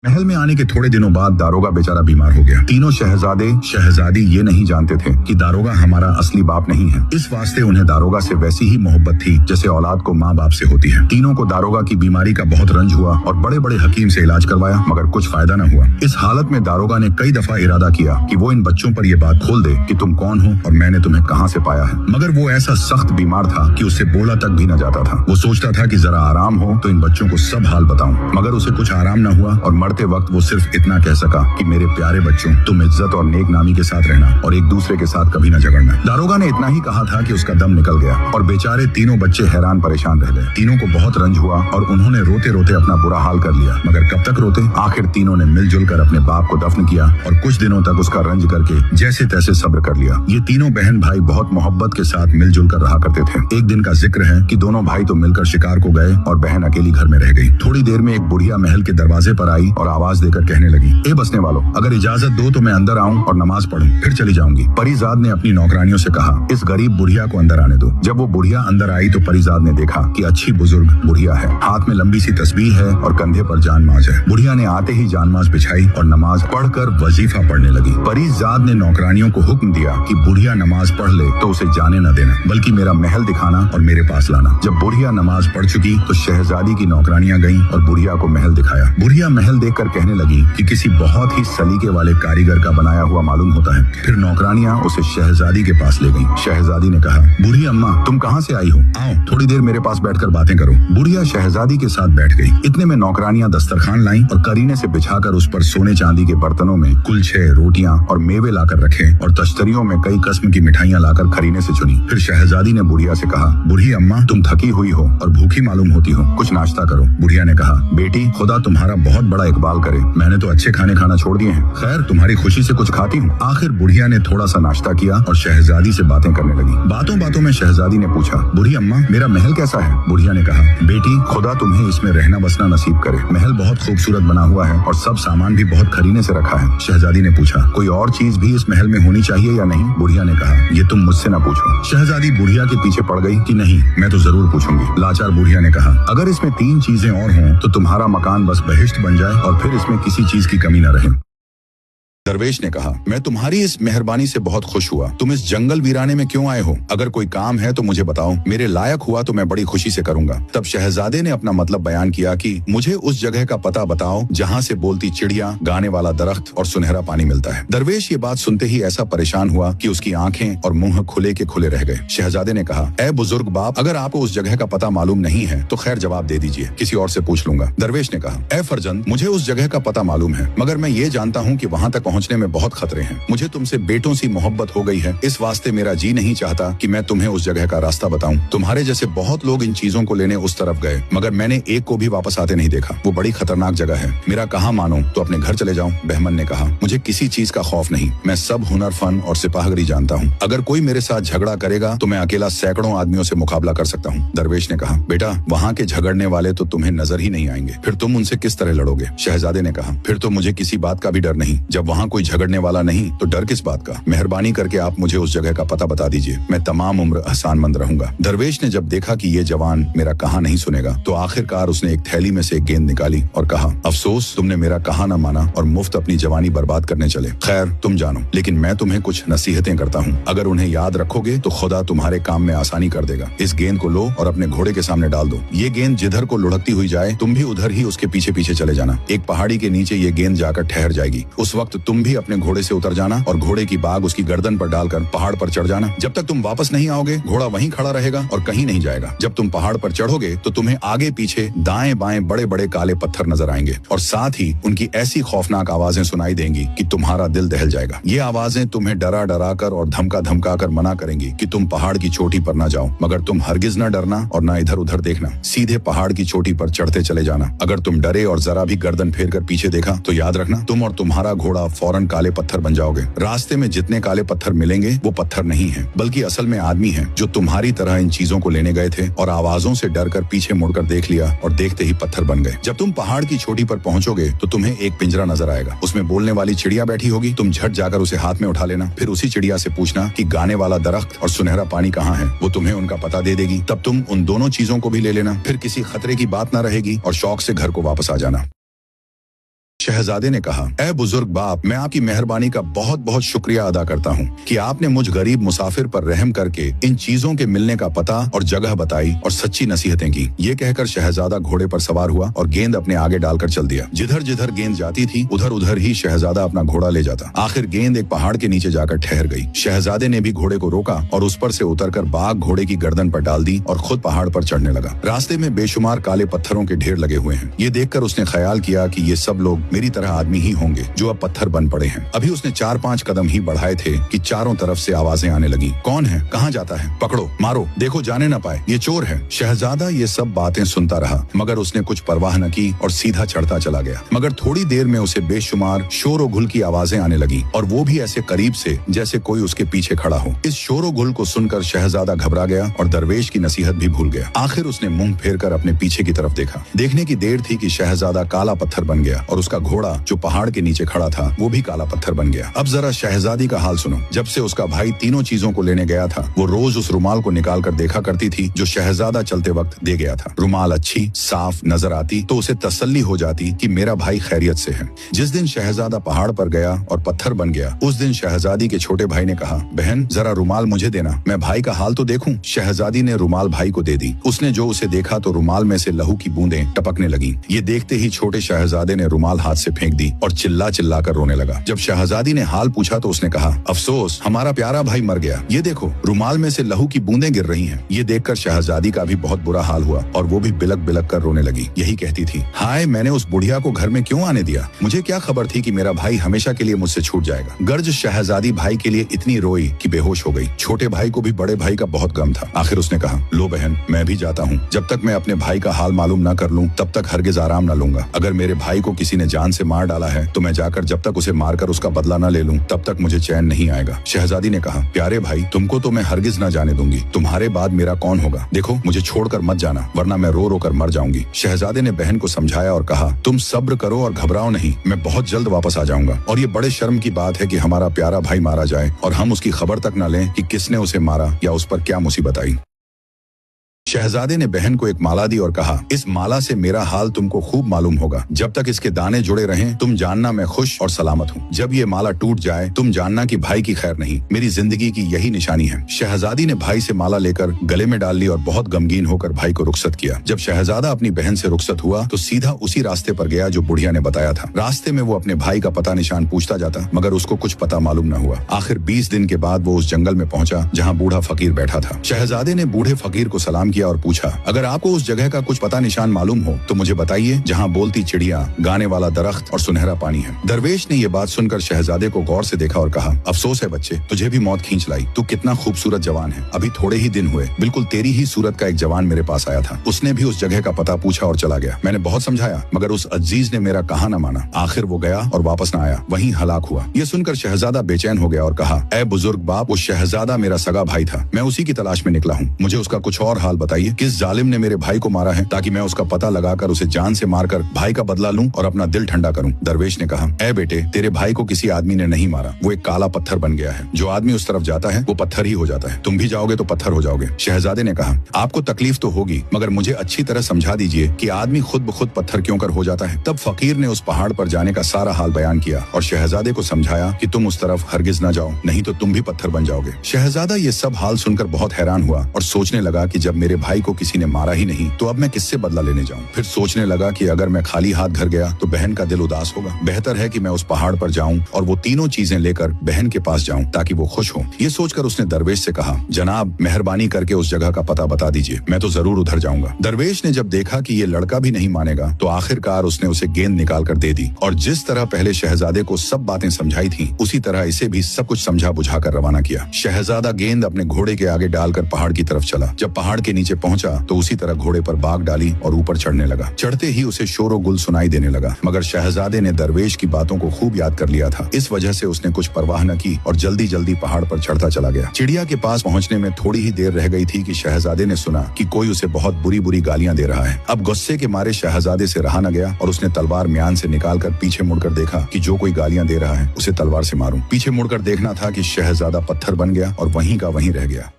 महल में आने के थोड़े दिनों बाद दारोगा बेचारा बीमार हो गया। तीनों शहजादे शहजादी ये नहीं जानते थे कि दारोगा हमारा असली बाप नहीं है। इस वास्ते उन्हें दारोगा से वैसी ही मोहब्बत थी जैसे औलाद को माँ बाप से होती है। तीनों को दारोगा की बीमारी का बहुत रंज हुआ और बड़े बड़े हकीम से इलाज करवाया, मगर कुछ फायदा न हुआ। इस हालत में दारोगा ने कई दफा इरादा किया कि वो इन बच्चों पर ये बात खोल दे कि तुम कौन हो और मैंने तुम्हें कहाँ से पाया है, मगर वो ऐसा सख्त बीमार था कि उससे बोला तक भी न जाता था। वो सोचता था कि जरा आराम हो तो इन बच्चों को सब हाल बताऊं, मगर उसे कुछ आराम न हुआ और मरते वक्त वो सिर्फ इतना कह सका कि मेरे प्यारे बच्चों, तुम इज्जत और नेक नामी के साथ रहना और एक दूसरे के साथ कभी न झगड़ना। दारोगा ने इतना ही कहा था कि उसका दम निकल गया और बेचारे तीनों बच्चे हैरान परेशान रह गए। तीनों को बहुत रंज हुआ और उन्होंने रोते रोते अपना बुरा हाल कर लिया, मगर कब तक रोते। आखिर तीनों ने मिलजुल कर अपने बाप को दफन किया और कुछ दिनों तक उसका रंज करके जैसे तैसे सब्र कर लिया। ये तीनों बहन भाई बहुत मोहब्बत के साथ मिलजुल कर रहा करते थे। एक दिन का जिक्र है कि दोनों भाई तो मिलकर शिकार को गए और बहन अकेली घर में रह गई। थोड़ी देर में एक बुढ़िया महल के दरवाजे पर आई और आवाज देकर कहने लगी, ए बसने वालों, अगर इजाजत दो तो मैं अंदर आऊं और नमाज पढ़ूं, फिर चली जाऊंगी। परिजाद ने अपनी नौकरानियों से कहा, इस गरीब बुढ़िया को अंदर आने दो। जब वो बुढ़िया अंदर आई तो परिजाद ने देखा कि अच्छी बुजुर्ग बुढ़िया है, हाथ में लंबी सी तस्बीह है और कंधे पर जानमाज है। बुढ़िया ने आते ही जानमाज बिछाई और नमाज पढ़कर वजीफा पढ़ने लगी। परिजाद ने नौकरानियों को हुक्म दिया कि बुढ़िया नमाज पढ़ ले तो उसे जाने न देना, बल्कि मेरा महल दिखाना और मेरे पास लाना। जब बुढ़िया नमाज पढ़ चुकी तो शहजादी की नौकरानियां गईं और बुढ़िया को महल दिखाया। बुढ़िया महल देखकर कहने लगी कि किसी बहुत ही सलीके वाले कारीगर का बनाया हुआ मालूम होता है। फिर नौकरानियां उसे शहजादी के पास ले गईं। शहजादी ने कहा, बूढ़ी अम्मा, तुम कहाँ से आई हो? आओ थोड़ी देर मेरे पास बैठकर बातें करो। बुढ़िया शहजादी के साथ बैठ गई। इतने में नौकरानियां दस्तरखान लाईं और करीने से बिछाकर उस पर सोने चांदी के बर्तनों में कुलछे, रोटियां और मेवे लाकर रखे और तश्तरियों में कई किस्म की मिठाइयां लाकर करीने से चुनी। फिर शहजादी ने बुढ़िया से कहा, बूढ़ी अम्मा, तुम थकी हुई हो और भूखी मालूम होती हो, कुछ नाश्ता करो। बुढ़िया ने कहा, बेटी, खुदा तुम्हारा बहुत बड़ा इकबाल करे, मैंने तो अच्छे खाने खाना छोड़ दिए हैं। खैर, तुम्हारी खुशी से कुछ खाती हूँ। आखिर बुढ़िया ने थोड़ा सा नाश्ता किया और शहजादी से बातें करने लगी। बातों बातों में शहजादी ने पूछा, बूढ़ी अम्मा, मेरा महल कैसा है? बुढ़िया ने कहा, बेटी, खुदा तुम्हें इसमें रहना बसना नसीब करे। महल बहुत खूबसूरत बना हुआ है और सब सामान भी बहुत खरीने से रखा है। शहजादी ने पूछा, कोई और चीज भी इस महल में होनी चाहिए या नहीं? बुढ़िया ने कहा, ये तुम मुझसे न पूछो। शहजादी बुढ़िया के पीछे पड़ गई कि नहीं, मैं तो जरूर पूछूंगी। लाचार बुढ़िया ने कहा, अगर इसमें 3 चीजें और हों तो तुम्हारा मकान बस बहिश्त बन जाए और फिर इसमें किसी चीज की कमी न रहे। दरवेश ने कहा, मैं तुम्हारी इस मेहरबानी से बहुत खुश हुआ। तुम इस जंगल वीराने में क्यों आए हो? अगर कोई काम है तो मुझे बताओ, मेरे लायक हुआ तो मैं बड़ी खुशी से करूंगा। तब शहजादे ने अपना मतलब बयान किया कि मुझे उस जगह का पता बताओ जहाँ से बोलती चिड़िया, गाने वाला दरख्त और सुनहरा पानी मिलता है। दरवेश ये बात सुनते ही ऐसा परेशान हुआ कि उसकी आंखें और मुंह खुले के खुले रह गए। शहजादे ने कहा, ए बुजुर्ग बाप, अगर आपको उस जगह का पता मालूम नहीं है तो खैर जवाब दे दीजिए, किसी और से पूछ लूंगा। दरवेश ने कहा, ए फरजंद, मुझे उस जगह का पता मालूम है, मगर मैं ये जानता हूँ कि वहाँ तक पहुँचने में बहुत खतरे हैं। मुझे तुमसे बेटों सी मोहब्बत हो गई है, इस वास्ते मेरा जी नहीं चाहता कि मैं तुम्हें उस जगह का रास्ता बताऊं। तुम्हारे जैसे बहुत लोग इन चीजों को लेने उस तरफ गए, मगर मैंने एक को भी वापस आते नहीं देखा। वो बड़ी खतरनाक जगह है। मेरा कहा मानो तो अपने घर चले जाऊं। बहमन ने कहा, मुझे किसी चीज का खौफ नहीं, मैं सब हुनर, फन और सिपाहगरी जानता हूँ। अगर कोई मेरे साथ झगड़ा करेगा तो मैं अकेला सैकड़ों आदमियों से मुकाबला कर सकता हूँ। दरवेश ने कहा, बेटा, वहाँ के झगड़ने वाले तो तुम्हें नजर ही नहीं आएंगे, फिर तुम उनसे किस तरह लड़ोगे? शहजादे ने कहा, फिर तो मुझे किसी बात का भी डर नहीं। जब वहाँ कोई झगड़ने वाला नहीं तो डर किस बात का? मेहरबानी करके आप मुझे उस जगह का पता बता दीजिए, मैं तमाम उम्र एहसानमंद रहूंगा। दरवेश ने जब देखा कि ये जवान मेरा कहा नहीं सुनेगा तो आखिरकार उसने एक थैली में से एक गेंद निकाली और कहा, अफसोस, तुमने मेरा कहा न माना और मुफ्त अपनी जवानी बर्बाद करने चले। खैर, तुम जानो, लेकिन मैं तुम्हें कुछ नसीहतें करता हूँ। अगर उन्हें याद रखोगे तो खुदा तुम्हारे काम में आसानी कर देगा। इस गेंद को लो और अपने घोड़े के सामने डाल दो। ये गेंद जिधर को लुढ़कती हुई जाए तुम भी उधर ही उसके पीछे पीछे चले जाना। एक पहाड़ी के नीचे ये गेंद जाकर ठहर जाएगी। उस वक्त तुम भी अपने घोड़े से उतर जाना और घोड़े की बाग उसकी गर्दन पर डालकर पहाड़ पर चढ़ जाना। जब तक तुम वापस नहीं आओगे घोड़ा वहीं खड़ा रहेगा और कहीं नहीं जाएगा। जब तुम पहाड़ पर चढ़ोगे तो तुम्हें आगे पीछे दाएं बाएं बड़े बड़े काले पत्थर नजर आएंगे और साथ ही उनकी ऐसी खौफनाक आवाजें सुनाई देंगी कि तुम्हारा दिल दहल जाएगा। ये आवाजें तुम्हें डरा डरा कर और धमका धमका कर मना करेंगी कि तुम पहाड़ की चोटी पर न जाओ, मगर तुम हरगिज न डरना और न इधर उधर देखना, सीधे पहाड़ की चोटी पर चढ़ते चले जाना। अगर तुम डरे और जरा भी गर्दन फेर कर पीछे देखा तो याद रखना, तुम और तुम्हारा घोड़ा फौरन काले पत्थर बन जाओगे। रास्ते में जितने काले पत्थर मिलेंगे वो पत्थर नहीं है, बल्कि असल में आदमी है जो तुम्हारी तरह इन चीजों को लेने गए थे और आवाजों से डरकर पीछे मुड़कर देख लिया और देखते ही पत्थर बन गए। जब तुम पहाड़ की चोटी पर पहुंचोगे तो तुम्हें एक पिंजरा नजर आएगा, उसमें बोलने वाली चिड़िया बैठी होगी। तुम झट जाकर उसे हाथ में उठा लेना, फिर उसी चिड़िया से पूछना कि गाने वाला दरख्त और सुनहरा पानी कहाँ है। वो तुम्हें उनका पता दे देगी। तब तुम उन दोनों चीजों को भी ले लेना, फिर किसी खतरे की बात ना रहेगी और शौक से घर को वापस आ जाना। शहजादे ने कहा, ए बुजुर्ग बाप, मैं आपकी मेहरबानी का बहुत बहुत शुक्रिया अदा करता हूँ कि आपने मुझ गरीब मुसाफिर पर रहम करके इन चीजों के मिलने का पता और जगह बताई और सच्ची नसीहतें की। ये कहकर शहजादा घोड़े पर सवार हुआ और गेंद अपने आगे डालकर चल दिया। जिधर जिधर गेंद जाती थी उधर उधर ही शहजादा अपना घोड़ा ले जाता। आखिर गेंद एक पहाड़ के नीचे जाकर ठहर गई। शहजादे ने भी घोड़े को रोका और उस पर से उतरकर बाघ घोड़े की गर्दन पर डाल दी और खुद पहाड़ पर चढ़ने लगा। रास्ते में बेशुमार काले पत्थरों के ढेर लगे हुए हैं। ये देखकर उसने ख्याल किया कि ये सब लोग मेरी तरह आदमी ही होंगे जो अब पत्थर बन पड़े हैं। अभी उसने 4-5 कदम ही बढ़ाए थे कि चारों तरफ से आवाजें आने लगी। कौन है? कहाँ जाता है? पकड़ो, मारो, देखो जाने न पाए, ये चोर है। शहजादा ये सब बातें सुनता रहा मगर उसने कुछ परवाह न की और सीधा चढ़ता चला गया। मगर थोड़ी देर में उसे बेशुमार शोर और घुल की आवाजें आने लगी और वो भी ऐसे करीब से जैसे कोई उसके पीछे खड़ा हो। इस शोर और घुल को सुनकर शहजादा घबरा गया और दरवेश की नसीहत भी भूल गया। आखिर उसने मुंह फेर कर अपने पीछे की तरफ देखा। देखने की देर थी कि शहजादा काला पत्थर बन गया और उसका घोड़ा जो पहाड़ के नीचे खड़ा था वो भी काला पत्थर बन गया। अब जरा शहजादी का हाल सुनो। जब से उसका भाई तीनों चीजों को लेने गया था वो रोज उस रुमाल को निकाल कर देखा करती थी जो शहजादा चलते वक्त दे गया था। रुमाल अच्छी साफ नजर आती तो उसे तसल्ली हो जाती कि मेरा भाई खैरियत से है। जिस दिन शहजादा पहाड़ पर गया और पत्थर बन गया उस दिन शहजादी के छोटे भाई ने कहा, बहन जरा रुमाल मुझे देना, मैं भाई का हाल तो देखूं। शहजादी ने रुमाल भाई को दे दी। उसने जो उसे देखा तो रुमाल में से लहू की बूंदें टपकने लगी। ये देखते ही छोटे शहजादे ने रुमाल हाथ से फेंक दी और चिल्ला चिल्ला कर रोने लगा। जब शहजादी ने हाल पूछा तो उसने कहा, अफसोस, हमारा प्यारा भाई मर गया। ये देखो रुमाल में से लहू की बूंदें गिर रही हैं। ये देखकर शहजादी का भी बहुत बुरा हाल हुआ और वो भी बिलक बिलक कर रोने लगी। यही कहती थी, हाय मैंने उस बुढ़िया को घर में क्यों आने दिया? मुझे क्या खबर थी कि मेरा भाई हमेशा के लिए मुझसे छूट जाएगा। गर्ज शहजादी भाई के लिए इतनी रोई कि बेहोश हो गई। छोटे भाई को भी बड़े भाई का बहुत गम था। आखिर उसने कहा, लो बहन, मैं भी जाता हूँ। जब तक मैं अपने भाई का हाल मालूम न कर लूँ तब तक हरगिज आराम न लूंगा। अगर मेरे भाई को किसी ने जान से मार डाला है तो मैं जाकर जब तक उसे मारकर उसका बदला न ले लूं तब तक मुझे चैन नहीं आएगा। शहजादी ने कहा, प्यारे भाई, तुमको तो मैं हरगिज न जाने दूंगी। तुम्हारे बाद मेरा कौन होगा? देखो मुझे छोड़कर मत जाना वरना मैं रो रो कर मर जाऊंगी। शहजादे ने बहन को समझाया और कहा, तुम सब्र करो और घबराओ नहीं, मैं बहुत जल्द वापस आ जाऊंगा। और ये बड़े शर्म की बात है कि हमारा प्यारा भाई मारा जाए और हम उसकी खबर तक न लें कि किसने उसे मारा या उस पर क्या मुसीबत आई। शहजादे ने बहन को एक माला दी और कहा, इस माला से मेरा हाल तुमको खूब मालूम होगा। जब तक इसके दाने जुड़े रहें तुम जानना मैं खुश और सलामत हूँ। जब ये माला टूट जाए तुम जानना कि भाई की खैर नहीं। मेरी जिंदगी की यही निशानी है। शहजादी ने भाई से माला लेकर गले में डाल ली और बहुत गमगीन होकर भाई को रुखसत किया। जब शहजादा अपनी बहन से रुखसत हुआ तो सीधा उसी रास्ते पर गया जो बुढ़िया ने बताया था। रास्ते में वो अपने भाई का पता निशान पूछता जाता मगर उसको कुछ पता मालूम न हुआ। आखिर 20 दिन के बाद वो उस जंगल में पहुंचा जहाँ बूढ़ा फकीर बैठा था। शहजादे ने बूढ़े फकीर को सलाम किया और पूछा, अगर आपको उस जगह का कुछ पता निशान मालूम हो तो मुझे बताइए जहाँ बोलती चिड़िया, गाने वाला दरख्त और सुनहरा पानी है। दरवेश ने ये बात सुनकर शहजादे को गौर से देखा और कहा, अफसोस है बच्चे, तुझे भी मौत खींच लाई। तू कितना खूबसूरत जवान है। अभी थोड़े ही दिन हुए बिल्कुल तेरी ही सूरत का एक जवान मेरे पास आया था। उसने भी उस जगह का पता पूछा और चला गया। मैंने बहुत समझाया मगर उस अजीज ने मेरा कहा न माना। आखिर वो गया और वापस न आया, वहीं हलाक हुआ। ये सुनकर शहजादा बेचैन हो गया और कहा, ए बुजुर्ग बाप, वो शहजादा मेरा सगा भाई था। मैं उसी की तलाश में निकला हूँ। मुझे उसका कुछ और हाल बताइए। किस जालिम ने मेरे भाई को मारा है ताकि मैं उसका पता लगाकर उसे जान से मारकर भाई का बदला लूं और अपना दिल ठंडा करूं। दरवेश ने कहा, ए बेटे, तेरे भाई को किसी आदमी ने नहीं मारा। वो एक काला पत्थर बन गया है। जो आदमी उस तरफ जाता है वो पत्थर ही हो जाता है। तुम भी जाओगे तो पत्थर हो जाओगे। शहजादे ने कहा, आपको तकलीफ तो होगी मगर मुझे अच्छी तरह समझा दीजिए कि आदमी खुद ब खुद पत्थर क्यों कर हो जाता है। तब फकीर ने उस पहाड़ पर जाने का सारा हाल बयान किया और शहजादे को समझाया कि तुम उस तरफ हरगिज न जाओ, नहीं तो तुम भी पत्थर बन जाओगे। शहजादा ये सब हाल सुनकर बहुत हैरान हुआ और सोचने लगा कि जब मेरे भाई को किसी ने मारा ही नहीं तो अब मैं किससे बदला लेने जाऊं। फिर सोचने लगा कि अगर मैं खाली हाथ घर गया तो बहन का दिल उदास होगा। बेहतर है कि मैं उस पहाड़ पर जाऊं और वो तीनों चीजें लेकर बहन के पास जाऊं ताकि वो खुश हो। ये सोचकर उसने दरवेश से कहा, जनाब मेहरबानी करके उस जगह का पता बता दीजिए, मैं तो जरूर उधर जाऊंगा। दरवेश ने जब देखा कि ये लड़का भी नहीं मानेगा तो आखिरकार उसने उसे गेंद निकाल कर दे दी और जिस तरह पहले शहजादे को सब बातें समझाई थी उसी तरह इसे भी सब कुछ समझा बुझा कर रवाना किया। शहजादा गेंद अपने घोड़े के आगे डालकर पहाड़ की तरफ चला। जब पहाड़ के नीचे पहुंचा तो उसी तरह घोड़े पर बाग डाली और ऊपर चढ़ने लगा। चढ़ते ही उसे शोर गुल सुनाई देने लगा मगर शहजादे ने दरवेश की बातों को खूब याद कर लिया था। इस वजह से उसने कुछ परवाह न की और जल्दी जल्दी पहाड़ पर चढ़ता चला गया। चिड़िया के पास पहुंचने में थोड़ी ही देर रह गई थी कि शहजादे ने सुना कि कोई उसे बहुत बुरी बुरी गालियां दे रहा है। अब गुस्से के मारे शहजादे से रहा न गया और उसने तलवार म्यान से निकालकर पीछे मुड़कर देखा कि जो कोई गालियां दे रहा है उसे तलवार से मारूं। पीछे मुड़कर देखना था कि शहजादा पत्थर बन गया और वहीं का वहीं रह गया।